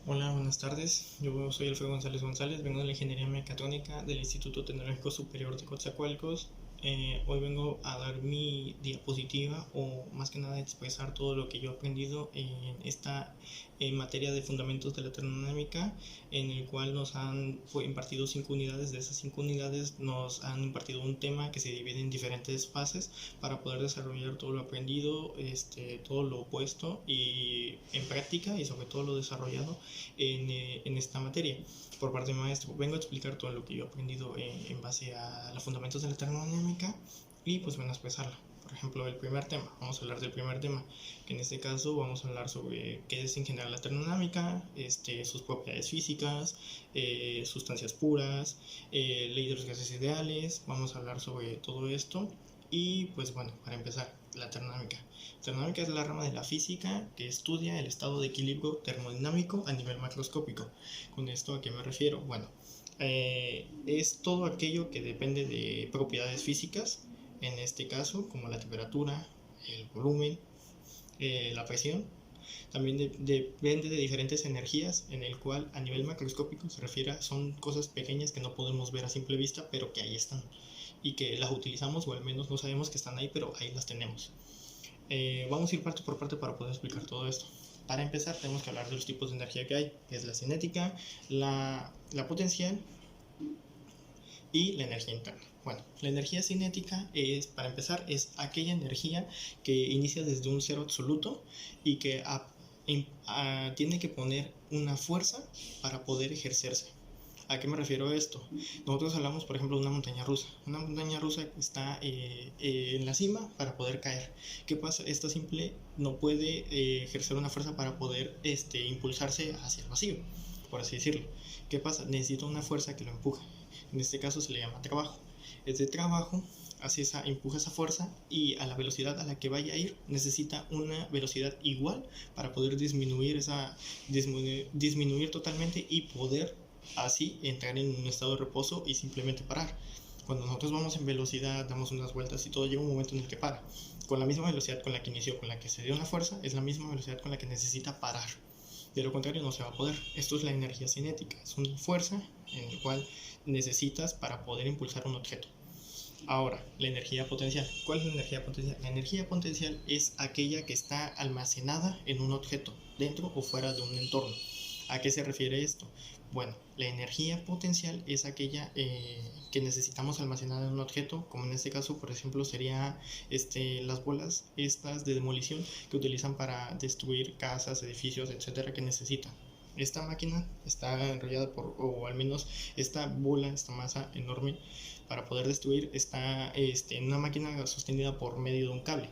Hola, buenas tardes. Yo soy Alfredo González González, vengo de la Ingeniería Mecatrónica del Instituto Tecnológico Superior de Coatzacoalcos. Hoy vengo a dar mi diapositiva o más que nada expresar todo lo que yo he aprendido en esta materia de fundamentos de la termodinámica, en el cual nos han impartido 5 unidades. De esas 5 unidades nos han impartido un tema que se divide en diferentes fases para poder desarrollar todo lo aprendido, todo lo puesto y en práctica, y sobre todo lo desarrollado en esta materia por parte de maestro. Vengo a explicar todo lo que yo he aprendido en base a los fundamentos de la termodinámica y pues vengo a expresarlo. Por ejemplo, el primer tema, vamos a hablar del primer tema, que en este caso vamos a hablar sobre qué es en general la termodinámica, sus propiedades físicas, sustancias puras, ley de los gases ideales. Vamos a hablar sobre todo esto y pues bueno, para empezar, la termodinámica. La termodinámica es la rama de la física que estudia el estado de equilibrio termodinámico a nivel macroscópico. ¿Con esto a qué me refiero? Bueno, es todo aquello que depende de propiedades físicas, en este caso como la temperatura, el volumen, la presión. También depende de diferentes energías, en el cual a nivel macroscópico se refiere a son cosas pequeñas que no podemos ver a simple vista, pero que ahí están y que las utilizamos, o al menos no sabemos que están ahí, pero ahí las tenemos. Vamos a ir parte por parte para poder explicar todo esto. Para empezar, tenemos que hablar de los tipos de energía que hay, que es la cinética, la potencial y la energía interna. Bueno, la energía cinética es, para empezar, es aquella energía que inicia desde un cero absoluto y que tiene que poner una fuerza para poder ejercerse. ¿A qué me refiero a esto? Nosotros hablamos, por ejemplo, de una montaña rusa. Una montaña rusa que está en la cima para poder caer. ¿Qué pasa? Esta simple no puede ejercer una fuerza para poder impulsarse hacia el vacío, por así decirlo. ¿Qué pasa? Necesita una fuerza que lo empuje. En este caso se le llama trabajo. Este trabajo empuja esa fuerza, y a la velocidad a la que vaya a ir necesita una velocidad igual para poder disminuir totalmente y poder así entrar en un estado de reposo y simplemente parar. Cuando nosotros vamos en velocidad, damos unas vueltas y todo, llega un momento en el que para. Con la misma velocidad con la que inició, con la que se dio una fuerza, es la misma velocidad con la que necesita parar. De lo contrario no se va a poder. Esto es la energía cinética, es una fuerza en la cual necesitas para poder impulsar un objeto. Ahora, la energía potencial. ¿Cuál es la energía potencial? La energía potencial es aquella que está almacenada en un objeto, dentro o fuera de un entorno. ¿A qué se refiere esto? Bueno, la energía potencial es aquella que necesitamos almacenada en un objeto, como en este caso, por ejemplo, sería las bolas estas de demolición que utilizan para destruir casas, edificios, etcétera, que necesitan. Esta máquina está enrollada o al menos esta bola, esta masa enorme para poder destruir, está en una máquina sostenida por medio de un cable.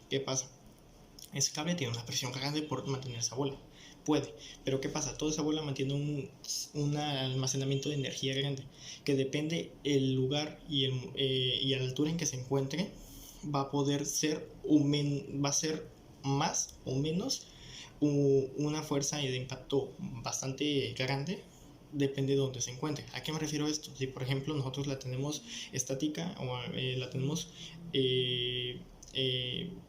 ¿Qué pasa? Ese cable tiene una presión grande por mantener esa bola. Puede, pero ¿qué pasa? Toda esa bola mantiene un almacenamiento de energía grande, que depende el lugar y a la altura en que se encuentre, va a poder ser va a ser más o menos una fuerza de impacto bastante grande, depende de donde se encuentre. ¿A qué me refiero a esto? Si por ejemplo nosotros la tenemos estática o la tenemos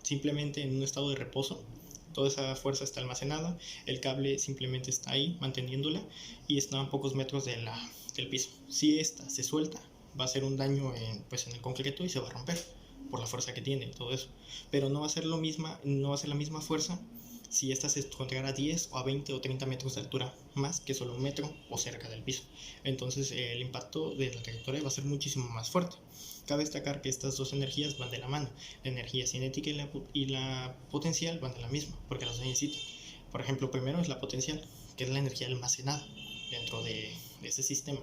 simplemente en un estado de reposo, toda esa fuerza está almacenada, el cable simplemente está ahí manteniéndola y está a pocos metros del piso. Si esta se suelta, va a hacer un daño en el concreto y se va a romper por la fuerza que tiene y todo eso. Pero no va a ser la misma fuerza si esta se encontrara a 10 o a 20 o 30 metros de altura, más que solo un metro o cerca del piso. Entonces el impacto de la trayectoria va a ser muchísimo más fuerte. Cabe destacar que estas dos energías van de la mano. La energía cinética y la potencial van de la misma, porque las necesitan. Por ejemplo, primero es la potencial, que es la energía almacenada dentro de ese sistema.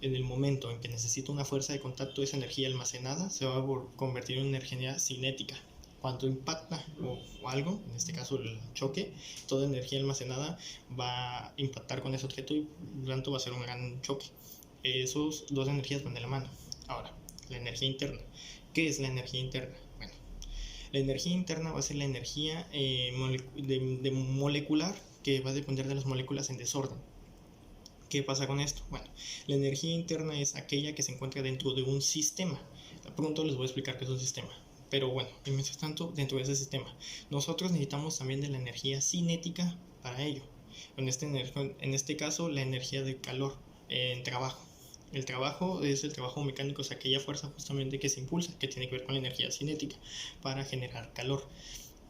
En el momento en que necesita una fuerza de contacto, esa energía almacenada se va a convertir en energía cinética. Cuando impacta o algo, en este caso el choque, toda energía almacenada va a impactar con ese objeto y por lo tanto va a ser un gran choque. Esas dos energías van de la mano. Ahora, la energía interna. ¿Qué es la energía interna? Bueno, la energía interna va a ser la energía molecular, que va a depender de las moléculas en desorden. ¿Qué pasa con esto? Bueno, la energía interna es aquella que se encuentra dentro de un sistema. Pronto les voy a explicar qué es un sistema. Pero bueno, mientras tanto, dentro de ese sistema, nosotros necesitamos también de la energía cinética para ello. En este caso, la energía de calor en trabajo. El trabajo es el trabajo mecánico, es aquella fuerza justamente que se impulsa, que tiene que ver con la energía cinética para generar calor.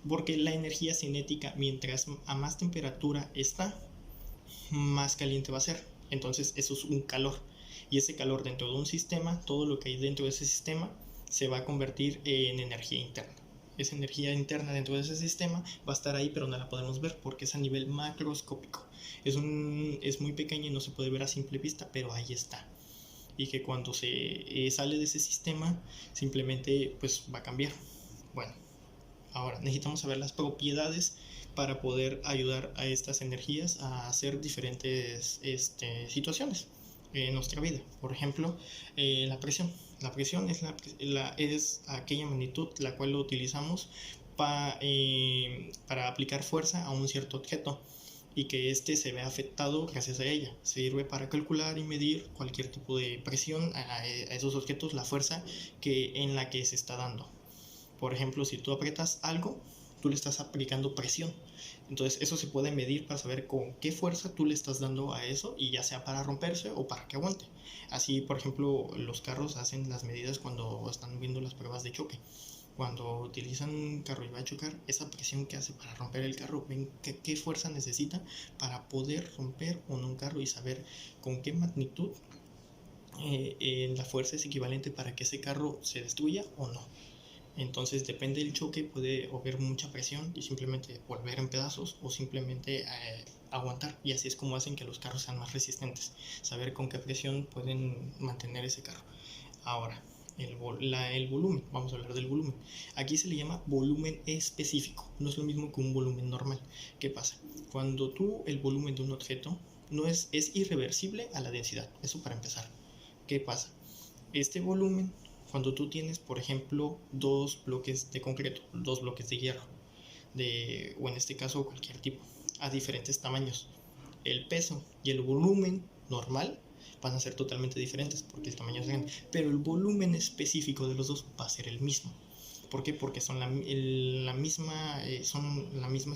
Porque la energía cinética, mientras a más temperatura está, más caliente va a ser. Entonces eso es un calor. Y ese calor dentro de un sistema, todo lo que hay dentro de ese sistema, se va a convertir en energía interna. Esa energía interna dentro de ese sistema va a estar ahí, pero no la podemos ver porque es a nivel macroscópico. Es muy pequeña y no se puede ver a simple vista, pero ahí está. Y que cuando se sale de ese sistema, simplemente pues va a cambiar. Bueno, ahora necesitamos saber las propiedades para poder ayudar a estas energías a hacer diferentes situaciones en nuestra vida. Por ejemplo, la presión. La presión es aquella magnitud la cual lo utilizamos para aplicar fuerza a un cierto objeto y que éste se vea afectado gracias a ella. Sirve para calcular y medir cualquier tipo de presión a esos objetos, la fuerza en la que se está dando. Por ejemplo, si tú aprietas algo, tú le estás aplicando presión. Entonces eso se puede medir para saber con qué fuerza tú le estás dando a eso, y ya sea para romperse o para que aguante. Así, por ejemplo, los carros hacen las medidas cuando están viendo las pruebas de choque. Cuando utilizan un carro y va a chocar, esa presión que hace para romper el carro, ven qué fuerza necesita para poder romper un carro y saber con qué magnitud la fuerza es equivalente para que ese carro se destruya o no. Entonces depende del choque, puede haber mucha presión y simplemente volver en pedazos o simplemente aguantar, y así es como hacen que los carros sean más resistentes, saber con qué presión pueden mantener ese carro. Ahora, el volumen, vamos a hablar del volumen. Aquí se le llama volumen específico, no es lo mismo que un volumen normal. ¿Qué pasa? Cuando el volumen de un objeto no es irreversible a la densidad, eso para empezar. ¿Qué pasa? Este volumen, cuando tú tienes, por ejemplo, dos bloques de concreto, dos bloques de hierro, o en este caso cualquier tipo, a diferentes tamaños, el peso y el volumen normal van a ser totalmente diferentes porque el tamaño es grande, pero el volumen específico de los dos va a ser el mismo. ¿Por qué? Porque son la misma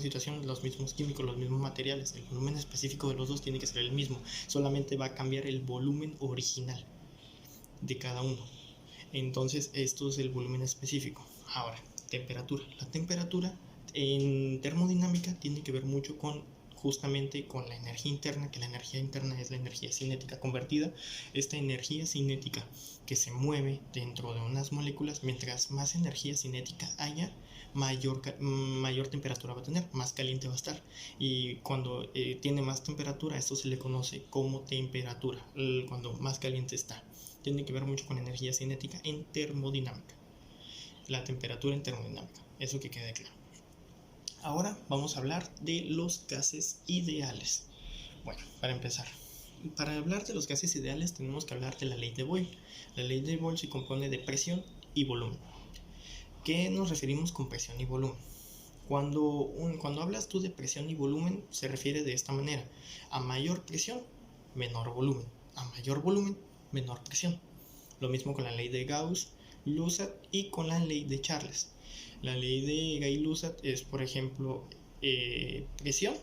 situación, los mismos químicos, los mismos materiales. El volumen específico de los dos tiene que ser el mismo, solamente va a cambiar el volumen original de cada uno. Entonces esto es el volumen específico. Ahora, temperatura. La temperatura en termodinámica tiene que ver mucho justamente con la energía interna, que la energía interna es la energía cinética convertida. Esta energía cinética que se mueve dentro de unas moléculas, mientras más energía cinética haya, mayor temperatura va a tener, más caliente va a estar. Y cuando tiene más temperatura, esto se le conoce como temperatura, cuando más caliente está. Tiene que ver mucho con energía cinética en termodinámica. La temperatura en termodinámica, eso que quede claro. Ahora vamos a hablar de los gases ideales. Bueno, para empezar, para hablar de los gases ideales tenemos que hablar de la ley de Boyle. La ley de Boyle se compone de presión y volumen. ¿Qué nos referimos con presión y volumen? Cuando hablas tú de presión y volumen, se refiere de esta manera: a mayor presión, menor volumen; a mayor volumen, menor presión. Lo mismo con la ley de Gauss-Luzat y con la ley de Charles. La ley de Gauss-Luzat es, por ejemplo, presión,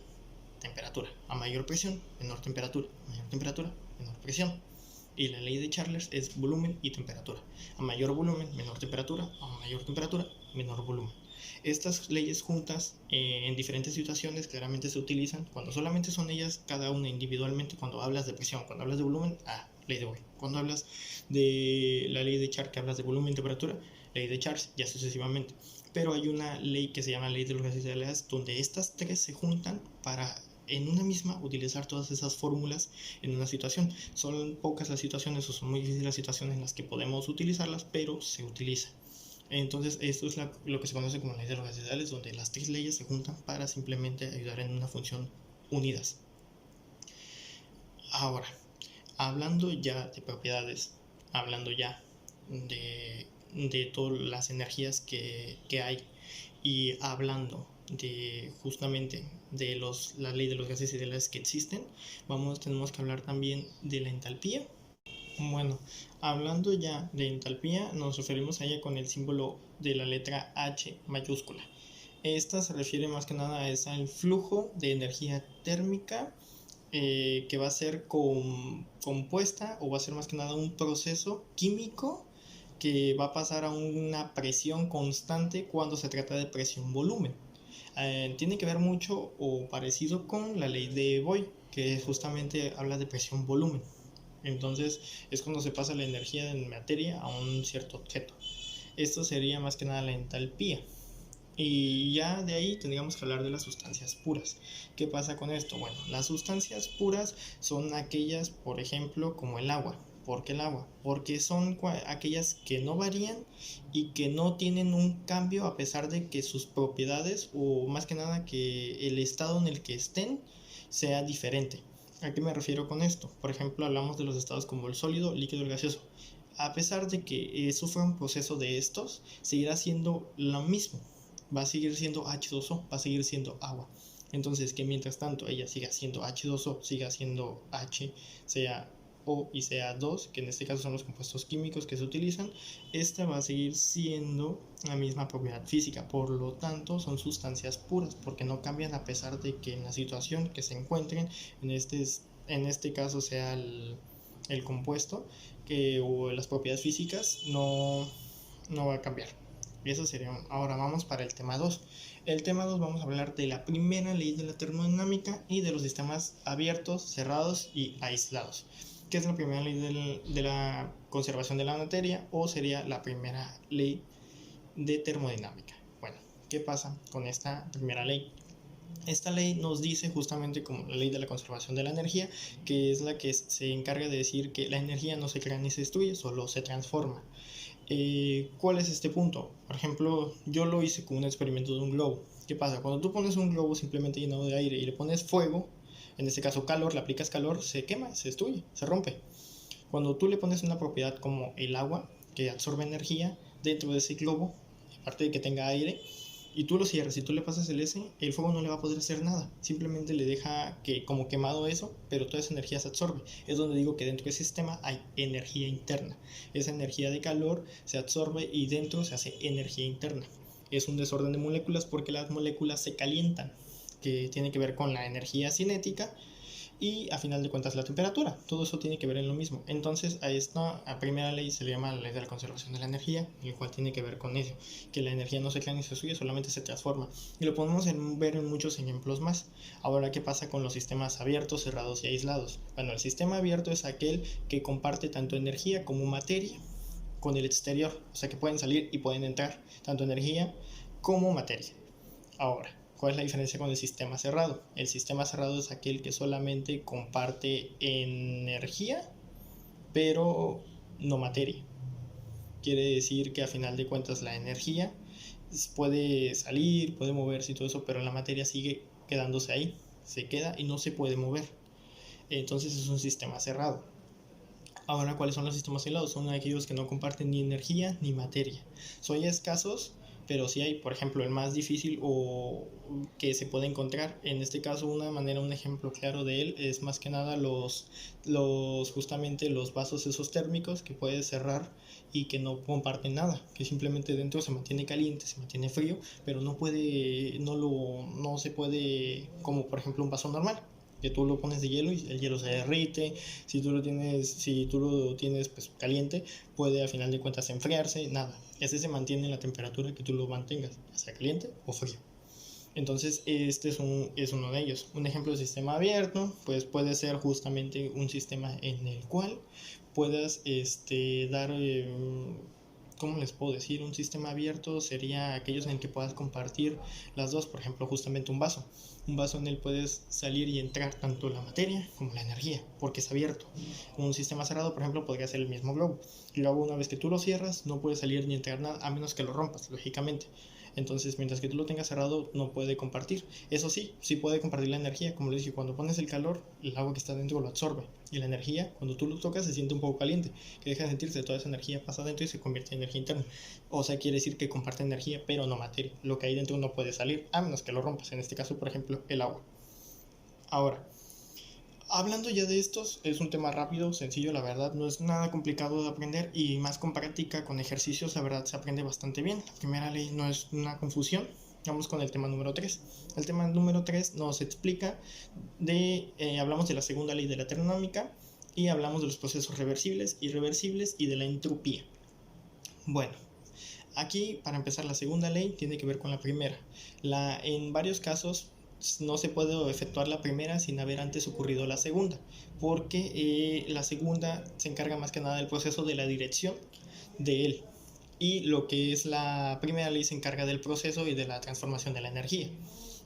temperatura. A mayor presión, menor temperatura; mayor temperatura, menor presión. Y la ley de Charles es volumen y temperatura. A mayor volumen, menor temperatura; a mayor temperatura, menor volumen. Estas leyes juntas en diferentes situaciones claramente se utilizan cuando solamente son ellas, cada una individualmente. Cuando hablas de presión, cuando hablas de volumen, ley de Boyle. Cuando hablas de la ley de Charles, que hablas de volumen y temperatura, ley de Charles, ya sucesivamente. Pero hay una ley que se llama ley de los gases ideales, donde estas tres se juntan para en una misma utilizar todas esas fórmulas en una situación. Son pocas las situaciones, o son muy difíciles las situaciones en las que podemos utilizarlas, pero se utiliza. Entonces esto es lo que se conoce como ley de los gases ideales, donde las tres leyes se juntan para simplemente ayudar en una función unidas. Ahora, hablando ya de propiedades, hablando ya de todas las energías que hay, y hablando justamente de la ley de los gases ideales que existen, tenemos que hablar también de la entalpía. Bueno, hablando ya de entalpía, nos referimos a ella con el símbolo de la letra H mayúscula. Esta se refiere más que nada al flujo de energía térmica que va a ser compuesta, o va a ser más que nada un proceso químico que va a pasar a una presión constante cuando se trata de presión-volumen. Tiene que ver mucho o parecido con la ley de Boyle, que justamente habla de presión-volumen. Entonces es cuando se pasa la energía en materia a un cierto objeto. Esto sería más que nada la entalpía. Y ya de ahí tendríamos que hablar de las sustancias puras. ¿Qué pasa con esto? Bueno, las sustancias puras son aquellas, por ejemplo, como el agua. ¿Por qué el agua? Porque son aquellas que no varían y que no tienen un cambio a pesar de que sus propiedades, o más que nada que el estado en el que estén, sea diferente. ¿A qué me refiero con esto? Por ejemplo, hablamos de los estados como el sólido, líquido y el gaseoso. A pesar de que sufra un proceso de estos, seguirá siendo lo mismo. Va a seguir siendo H2O, va a seguir siendo agua. Entonces, que mientras tanto ella siga siendo H2O, siga siendo H, sea O y sea 2, que en este caso son los compuestos químicos que se utilizan, esta va a seguir siendo la misma propiedad física. Por lo tanto, son sustancias puras, porque no cambian a pesar de que en la situación que se encuentren, en este caso sea el compuesto, o las propiedades físicas, no va a cambiar. Eso sería. Ahora vamos para el tema 2. El tema 2 vamos a hablar de la primera ley de la termodinámica y de los sistemas abiertos, cerrados y aislados. ¿Qué es la primera ley de la conservación de la materia? O sería la primera ley de termodinámica. Bueno, ¿qué pasa con esta primera ley? Esta ley nos dice, justamente como la ley de la conservación de la energía, que es la que se encarga de decir que la energía no se crea ni se destruye, solo se transforma. ¿Cuál es este punto? Por ejemplo, yo lo hice con un experimento de un globo. ¿Qué pasa? Cuando tú pones un globo simplemente llenado de aire y le pones fuego, en este caso calor, le aplicas calor, se quema, se destruye, se rompe. Cuando tú le pones una propiedad como el agua, que absorbe energía dentro de ese globo, aparte de que tenga aire, y tú lo cierras y tú le pasas el S, el fuego no le va a poder hacer nada. Simplemente le deja que como quemado eso, pero toda esa energía se absorbe. Es donde digo que dentro de ese sistema hay energía interna. Esa energía de calor se absorbe y dentro se hace energía interna. Es un desorden de moléculas porque las moléculas se calientan, que tiene que ver con la energía cinética y a final de cuentas la temperatura. Todo eso tiene que ver en lo mismo. Entonces a esta primera ley se le llama la ley de la conservación de la energía, el cual tiene que ver con eso, que la energía no se crea ni se destruye, solamente se transforma. Y lo podemos ver en muchos ejemplos más. Ahora, ¿qué pasa con los sistemas abiertos, cerrados y aislados? Bueno, el sistema abierto es aquel que comparte tanto energía como materia con el exterior, o sea que pueden salir y pueden entrar tanto energía como materia. Ahora, ¿cuál es la diferencia con el sistema cerrado? El sistema cerrado es aquel que solamente comparte energía, pero no materia. Quiere decir que a final de cuentas la energía puede salir, puede moverse y todo eso, pero la materia sigue quedándose ahí, se queda y no se puede mover. Entonces es un sistema cerrado. Ahora, ¿cuáles son los sistemas aislados? Son aquellos que no comparten ni energía ni materia. Son escasos, pero sí hay, por ejemplo, el más difícil o que se puede encontrar. En este caso, un ejemplo claro de él es más que nada justamente los vasos esos térmicos que puedes cerrar y que no comparten nada, que simplemente dentro se mantiene caliente, se mantiene frío, pero no se puede, como por ejemplo un vaso normal, que tú lo pones de hielo y el hielo se derrite. Si tú lo tienes pues caliente, puede al final de cuentas enfriarse, nada. Ese se mantiene en la temperatura que tú lo mantengas, ya sea caliente o frío. Entonces este es uno de ellos. Un ejemplo de sistema abierto pues puede ser justamente un sistema en el cual puedas dar ¿cómo les puedo decir? Un sistema abierto sería aquellos en el que puedas compartir las dos, por ejemplo, justamente un vaso. Un vaso en el puedes salir y entrar tanto la materia como la energía, porque es abierto. Un sistema cerrado, por ejemplo, podría ser el mismo globo. El globo, una vez que tú lo cierras, no puede salir ni entrar nada, a menos que lo rompas, lógicamente. Entonces, mientras que tú lo tengas cerrado, no puede compartir. Eso sí, sí puede compartir la energía. Como les dije, cuando pones el calor, el agua que está dentro lo absorbe. Y la energía, cuando tú lo tocas, se siente un poco caliente. Que deja de sentirse, toda esa energía pasa adentro y se convierte en energía interna. O sea, quiere decir que comparte energía, pero no materia. Lo que hay dentro no puede salir, a menos que lo rompas. En este caso, por ejemplo, el agua. Ahora, hablando ya de estos, es un tema rápido, sencillo, la verdad, no es nada complicado de aprender y más con práctica, con ejercicios, la verdad se aprende bastante bien. La primera ley no es una confusión, Vamos con el tema número 3. El tema número 3 nos explica hablamos de la segunda ley de la termodinámica y hablamos de los procesos reversibles, irreversibles y de la entropía. Bueno, aquí para empezar la segunda ley tiene que ver con la primera. En varios casos no se puede efectuar la primera sin haber antes ocurrido la segunda, porque la segunda se encarga más que nada del proceso de la dirección de él, y lo que es la primera ley se encarga del proceso y de la transformación de la energía.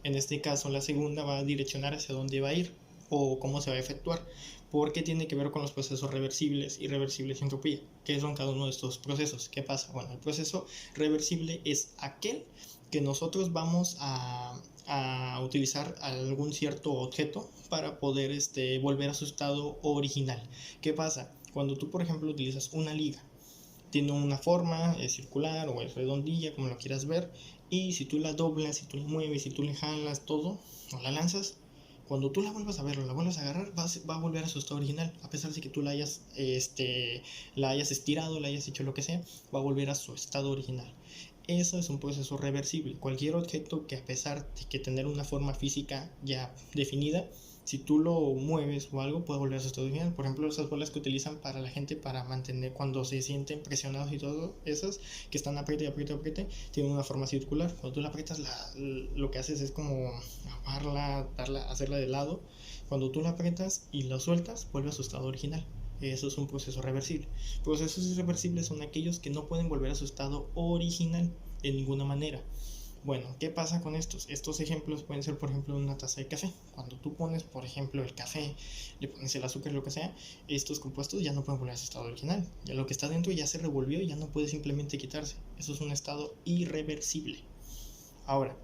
En este caso la segunda va a direccionar hacia dónde va a ir o cómo se va a efectuar, porque tiene que ver con los procesos reversibles, irreversibles y entropía. ¿Qué son cada uno de estos procesos? ¿Qué pasa? Bueno, el proceso reversible es aquel que nosotros vamos a utilizar algún cierto objeto para poder volver a su estado original. ¿Qué pasa? Cuando tú, por ejemplo, utilizas una liga, tiene una forma, es circular o es redondilla, como lo quieras ver, y si tú la doblas, si tú la mueves, si tú le jalas todo o la lanzas, cuando tú la vuelvas a ver o la vuelvas a agarrar, va a volver a su estado original, a pesar de que tú la hayas estirado, la hayas hecho lo que sea, va a volver a su estado original. Eso es un proceso reversible. Cualquier objeto que, a pesar de que tener una forma física ya definida, si tú lo mueves o algo, puede volver a su estado original. Por ejemplo, esas bolas que utilizan para la gente para mantener cuando se sienten presionados y todo, esas que están apriete, tienen una forma circular. Cuando tú la aprietas, lo que haces es como hacerla de lado. Cuando tú la aprietas y la sueltas, vuelve a su estado original. Eso es un proceso reversible. Procesos irreversibles son aquellos que no pueden volver a su estado original de ninguna manera. Bueno, ¿qué pasa con estos? Estos ejemplos pueden ser, por ejemplo, una taza de café. Cuando tú pones, por ejemplo, el café, le pones el azúcar, lo que sea, estos compuestos ya no pueden volver a su estado original. Ya lo que está dentro ya se revolvió y ya no puede simplemente quitarse. Eso es un estado irreversible. Ahora,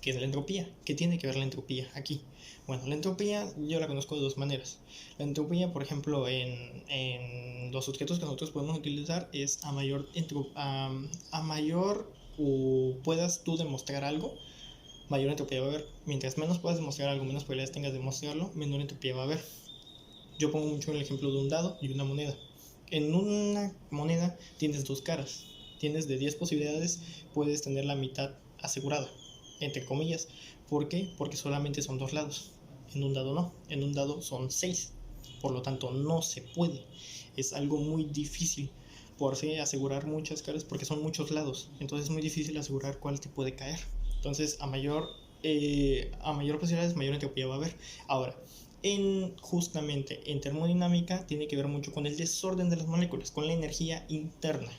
¿qué es la entropía? ¿Qué tiene que ver la entropía aquí? Bueno, la entropía yo la conozco de dos maneras. La entropía, por ejemplo, en los objetos que nosotros podemos utilizar es a mayor o puedas tú demostrar algo, mayor entropía va a haber. Mientras menos puedas demostrar algo, menos probabilidades tengas de demostrarlo, menor entropía va a haber. Yo pongo mucho el ejemplo de un dado y una moneda. En una moneda tienes dos caras. Tienes de 10 posibilidades, puedes tener la mitad asegurada, entre comillas. ¿Por qué? Porque solamente son dos lados. En un dado no. En un dado son 6. Por lo tanto, no se puede. Es algo muy difícil por asegurar muchas caras porque son muchos lados. Entonces es muy difícil asegurar cuál te puede caer. Entonces, a mayor posibilidades, mayor entropía va a haber. Ahora, justamente en termodinámica tiene que ver mucho con el desorden de las moléculas, con la energía interna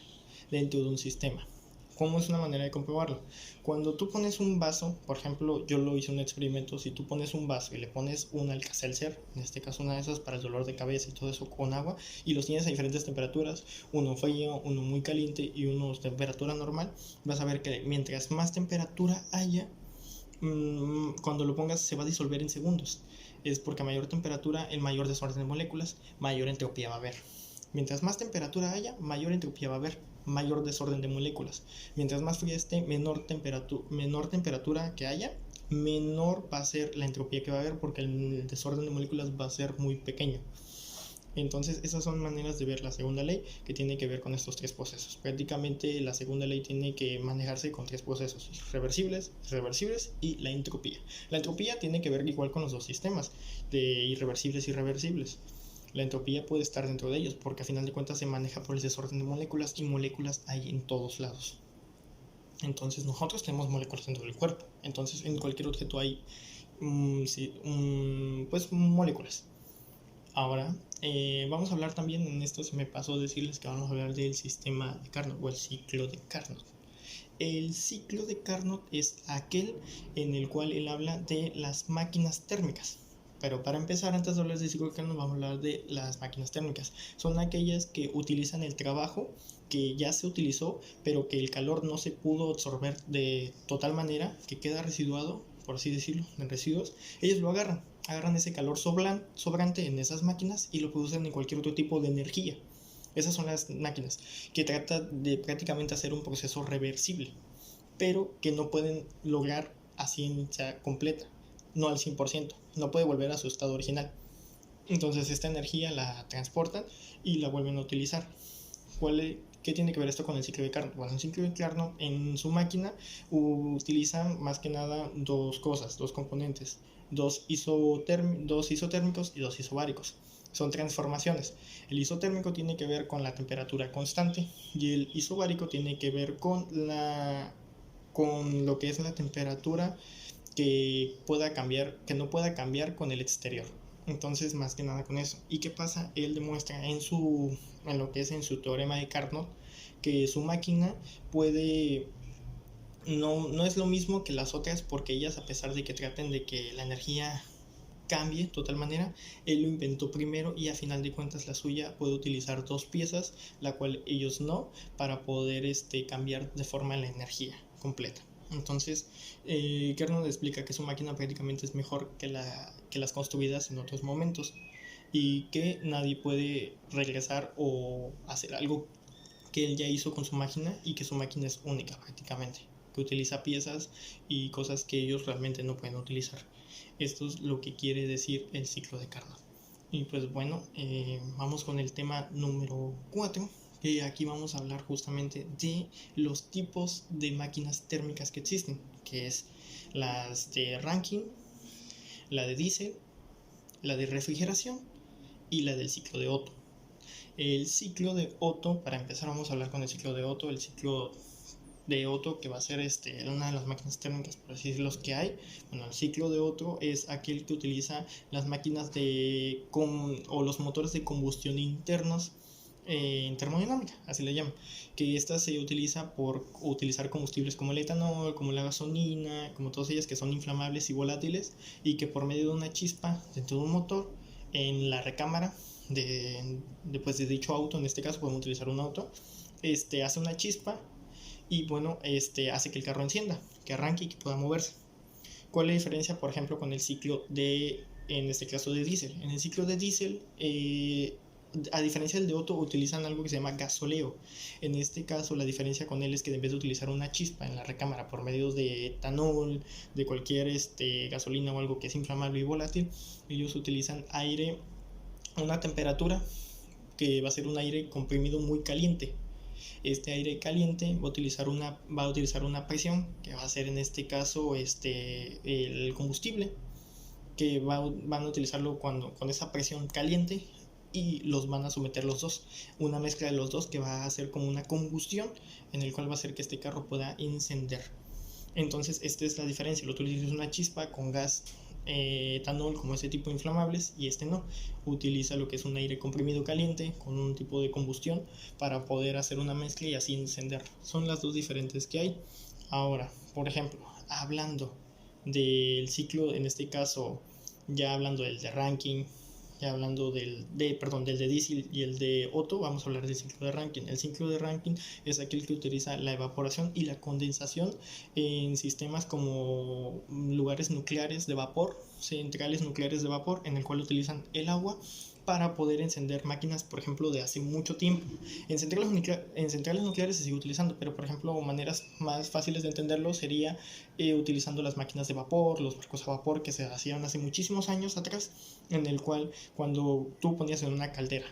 dentro de un sistema. ¿Cómo es una manera de comprobarlo? Cuando tú pones un vaso, por ejemplo, yo lo hice un experimento, si tú pones un vaso y le pones un Alka-Seltzer, en este caso una de esas para el dolor de cabeza y todo eso con agua, y los tienes a diferentes temperaturas, uno frío, uno muy caliente y uno de temperatura normal, vas a ver que mientras más temperatura haya, cuando lo pongas se va a disolver en segundos. Es porque a mayor temperatura, el mayor desorden de moléculas, mayor entropía va a haber. Mientras más temperatura haya, mayor entropía va a haber, mayor desorden de moléculas. Mientras más fría esté, menor temperatura que haya, menor va a ser la entropía que va a haber porque el desorden de moléculas va a ser muy pequeño. Entonces esas son maneras de ver la segunda ley que tiene que ver con estos tres procesos. Prácticamente la segunda ley tiene que manejarse con tres procesos: reversibles, irreversibles y la entropía. La entropía tiene que ver igual con los dos sistemas de irreversibles y reversibles. La entropía puede estar dentro de ellos porque a final de cuentas se maneja por el desorden de moléculas y moléculas hay en todos lados. Entonces nosotros tenemos moléculas dentro del cuerpo. Entonces en cualquier objeto hay pues moléculas. Ahora vamos a hablar también, en esto se me pasó decirles que vamos a hablar del sistema de Carnot o el ciclo de Carnot. El ciclo de Carnot es aquel en el cual él habla de las máquinas térmicas. Pero para empezar, antes de hablar del ciclo de Carnot, vamos a hablar de las máquinas térmicas. Son aquellas que utilizan el trabajo que ya se utilizó, pero que el calor no se pudo absorber de total manera, que queda residuado, por así decirlo, en residuos. Ellos lo agarran ese calor sobrante en esas máquinas y lo producen en cualquier otro tipo de energía. Esas son las máquinas que tratan de prácticamente hacer un proceso reversible, pero que no pueden lograr a ciencia completa, no al 100%, no puede volver a su estado original. Entonces esta energía la transportan y la vuelven a utilizar. ¿Qué tiene que ver esto con el ciclo de Carnot? Bueno, el ciclo de Carnot en su máquina utiliza más que nada dos cosas, dos componentes, dos isotérmicos y dos isobáricos. Son transformaciones. El isotérmico tiene que ver con la temperatura constante y el isobárico tiene que ver con lo que es la temperatura que no pueda cambiar con el exterior. Entonces, más que nada con eso. ¿Y qué pasa? Él demuestra en lo que es en su teorema de Carnot que su máquina puede no es lo mismo que las otras, porque ellas, a pesar de que traten de que la energía cambie de total manera, él lo inventó primero y a final de cuentas la suya puede utilizar dos piezas, la cual ellos no, para poder cambiar de forma la energía completa. Entonces, Carnot explica que su máquina prácticamente es mejor que las construidas en otros momentos y que nadie puede regresar o hacer algo que él ya hizo con su máquina, y que su máquina es única prácticamente, que utiliza piezas y cosas que ellos realmente no pueden utilizar. Esto es lo que quiere decir el ciclo de Carnot. Y pues bueno, vamos con el tema número 4, que aquí vamos a hablar justamente de los tipos de máquinas térmicas que existen, que es las de Rankine, la de diésel, la de refrigeración y la del ciclo de Otto. El ciclo de Otto, para empezar vamos a hablar con el ciclo de Otto. El ciclo de Otto, que va a ser una de las máquinas térmicas, por así decirlo, que hay. Bueno, el ciclo de Otto es aquel que utiliza las máquinas o los motores de combustión internos en termodinámica, así le llaman, que esta se utiliza por utilizar combustibles como el etanol, como la gasolina, como todas ellas que son inflamables y volátiles, y que por medio de una chispa dentro de un motor en la recámara de dicho auto, en este caso podemos utilizar un auto, hace una chispa y bueno, hace que el carro encienda, que arranque y que pueda moverse. ¿Cuál es la diferencia, por ejemplo, con el ciclo en este caso de diésel? En el ciclo de diésel, a diferencia del de Otto, utilizan algo que se llama gasoleo. En este caso, la diferencia con él es que en vez de utilizar una chispa en la recámara por medio de etanol, de cualquier gasolina o algo que es inflamable y volátil, ellos utilizan aire, una temperatura que va a ser un aire comprimido muy caliente. Este aire caliente va a utilizar una presión que va a ser en este caso el combustible, que van a utilizarlo con esa presión caliente, y los van a someter los dos, una mezcla de los dos que va a hacer como una combustión, en el cual va a hacer que este carro pueda encender. Entonces esta es la diferencia. Lo utilizas una chispa con gas, etanol, como ese tipo de inflamables, y no, utiliza lo que es un aire comprimido caliente con un tipo de combustión para poder hacer una mezcla y así encender. Son las dos diferentes que hay. Ahora, por ejemplo, hablando del ciclo, en este caso ya hablando del de Rankine, ya hablando del de diésel y el de Otto, vamos a hablar del ciclo de Rankine. El ciclo de Rankine es aquel que utiliza la evaporación y la condensación en sistemas como lugares nucleares de vapor, centrales nucleares de vapor, en el cual utilizan el agua para poder encender máquinas, por ejemplo, de hace mucho tiempo. En centrales nucleares se sigue utilizando, pero por ejemplo, maneras más fáciles de entenderlo sería utilizando las máquinas de vapor, los barcos a vapor que se hacían hace muchísimos años atrás, en el cual cuando tú ponías en una caldera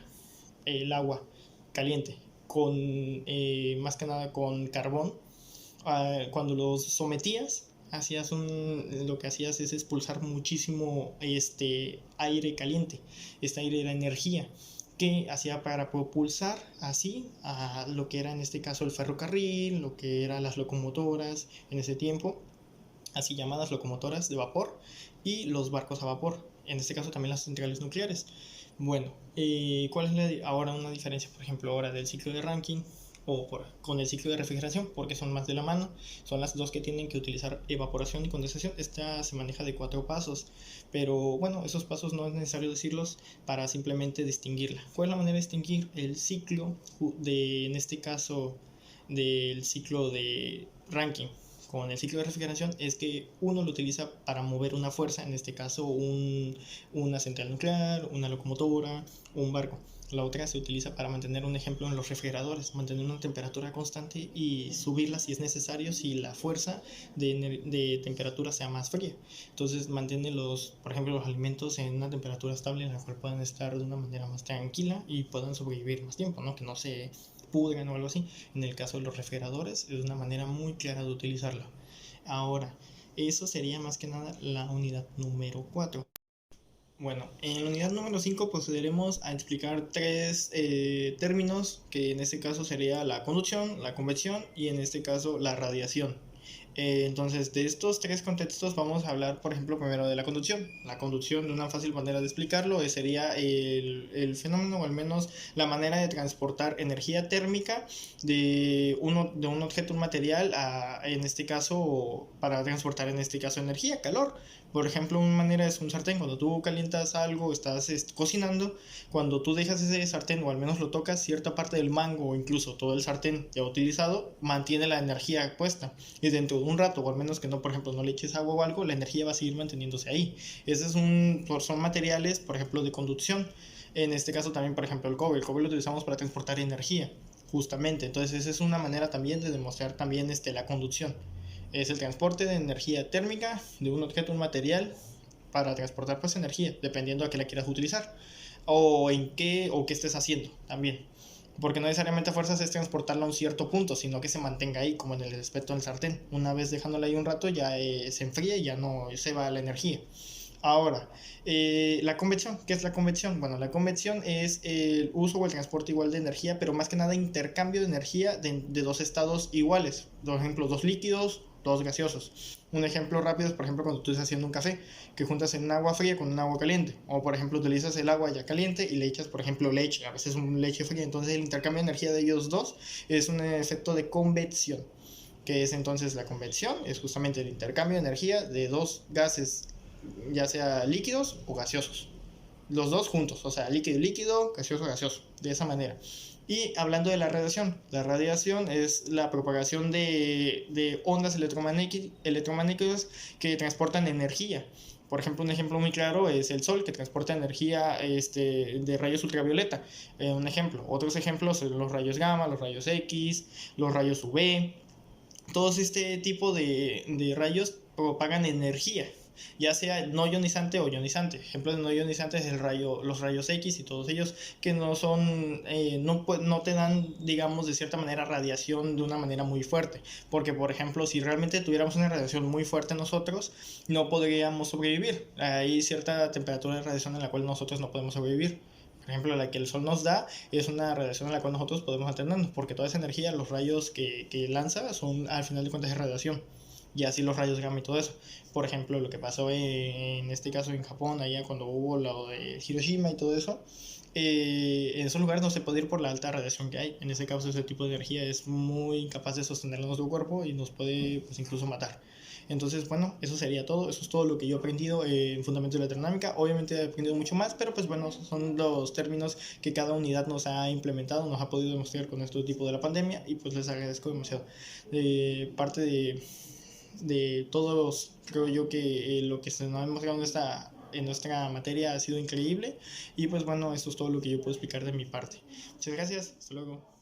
el agua caliente con más que nada con carbón, cuando los sometías, lo que hacías es expulsar muchísimo aire caliente. Este aire era energía que hacía para propulsar así a lo que era en este caso el ferrocarril, lo que eran las locomotoras en ese tiempo, así llamadas locomotoras de vapor, y los barcos a vapor, en este caso también las centrales nucleares. Bueno, ¿cuál es ahora una diferencia, por ejemplo, ahora del ciclo de Rankine con el ciclo de refrigeración? Porque son más de la mano, son las dos que tienen que utilizar evaporación y condensación. Esta se maneja de 4 pasos, pero bueno, esos pasos no es necesario decirlos para simplemente distinguirla. ¿Cuál es la manera de distinguir el ciclo en este caso del ciclo de Rankine con el ciclo de refrigeración? Es que uno lo utiliza para mover una fuerza, en este caso una central nuclear, una locomotora, un barco. La otra se utiliza para mantener, un ejemplo, en los refrigeradores, mantener una temperatura constante y subirla si es necesario, si la fuerza de temperatura sea más fría. Entonces mantiene por ejemplo, los alimentos en una temperatura estable en la cual puedan estar de una manera más tranquila y puedan sobrevivir más tiempo, ¿no? Que no se pudran o algo así. En el caso de los refrigeradores es una manera muy clara de utilizarlo. Ahora, eso sería más que nada la unidad número 4. Bueno, en la unidad número 5 procederemos a explicar tres términos, que en este caso sería la conducción, la convección y en este caso la radiación. Entonces, de estos tres contextos vamos a hablar, por ejemplo, primero de la conducción. La conducción, de una fácil manera de explicarlo, sería el fenómeno, o al menos la manera de transportar energía térmica de un objeto, un material, en este caso, para transportar en este caso energía, calor. Por ejemplo, una manera es un sartén. Cuando tú calientas algo, estás cocinando, cuando tú dejas ese sartén o al menos lo tocas, cierta parte del mango o incluso todo el sartén ya utilizado mantiene la energía puesta. Y dentro de un rato, o al menos que no, por ejemplo, no le eches agua o algo, la energía va a seguir manteniéndose ahí. Son materiales, por ejemplo, de conducción. En este caso también, por ejemplo, el cobre. El cobre lo utilizamos para transportar energía, justamente. Entonces esa es una manera también de demostrar también la conducción. Es el transporte de energía térmica de un objeto, un material, para transportar pues energía, dependiendo a qué la quieras utilizar o en qué o qué estés haciendo también. Porque no necesariamente a fuerzas es transportarla a un cierto punto, sino que se mantenga ahí, como en el aspecto del sartén. Una vez dejándola ahí un rato ya se enfría y ya no se va la energía. Ahora, la convección. ¿Qué es la convección? Bueno, la convección es el uso o el transporte igual de energía, pero más que nada intercambio de energía de dos estados iguales. Por ejemplo, dos líquidos, dos gaseosos. Un ejemplo rápido es, por ejemplo, cuando tú estás haciendo un café, que juntas en un agua fría con un agua caliente. O, por ejemplo, utilizas el agua ya caliente y le echas, por ejemplo, leche, a veces un leche fría. Entonces, el intercambio de energía de ellos dos es un efecto de convección. Que es entonces la convección, es justamente el intercambio de energía de dos gases, ya sea líquidos o gaseosos. Los dos juntos, o sea, líquido y líquido, gaseoso gaseoso, de esa manera. Y hablando de la radiación es la propagación de ondas electromagnéticas que transportan energía. Por ejemplo, un ejemplo muy claro es el Sol, que transporta energía de rayos ultravioleta. Un ejemplo. Otros ejemplos son los rayos gamma, los rayos X, los rayos UV. Todos este tipo de rayos propagan energía, ya sea no ionizante o ionizante. Ejemplos de no ionizantes es los rayos X y todos ellos que no son, no te dan, digamos, de cierta manera radiación de una manera muy fuerte. Porque, por ejemplo, si realmente tuviéramos una radiación muy fuerte nosotros, no podríamos sobrevivir. Hay cierta temperatura de radiación en la cual nosotros no podemos sobrevivir. Por ejemplo, la que el Sol nos da es una radiación a la cual nosotros podemos atendernos, porque toda esa energía, los rayos que lanza, son al final de cuentas de radiación. Y así los rayos gamma y todo eso. Por ejemplo, lo que pasó en este caso en Japón, allá cuando hubo lo de Hiroshima y todo eso, en esos lugares no se puede ir por la alta radiación que hay. En ese caso, ese tipo de energía es muy incapaz de sostenerlo en nuestro cuerpo y nos puede pues, incluso matar. Entonces, bueno, eso sería todo. Eso es todo lo que yo he aprendido en Fundamentos de la Termodinámica. Obviamente he aprendido mucho más, pero pues bueno, son los términos que cada unidad nos ha implementado, nos ha podido demostrar con este tipo de la pandemia y pues les agradezco demasiado. De parte de todos, creo yo que lo que se nos ha demostrado en nuestra materia ha sido increíble y pues bueno, esto es todo lo que yo puedo explicar de mi parte. Muchas gracias, hasta luego.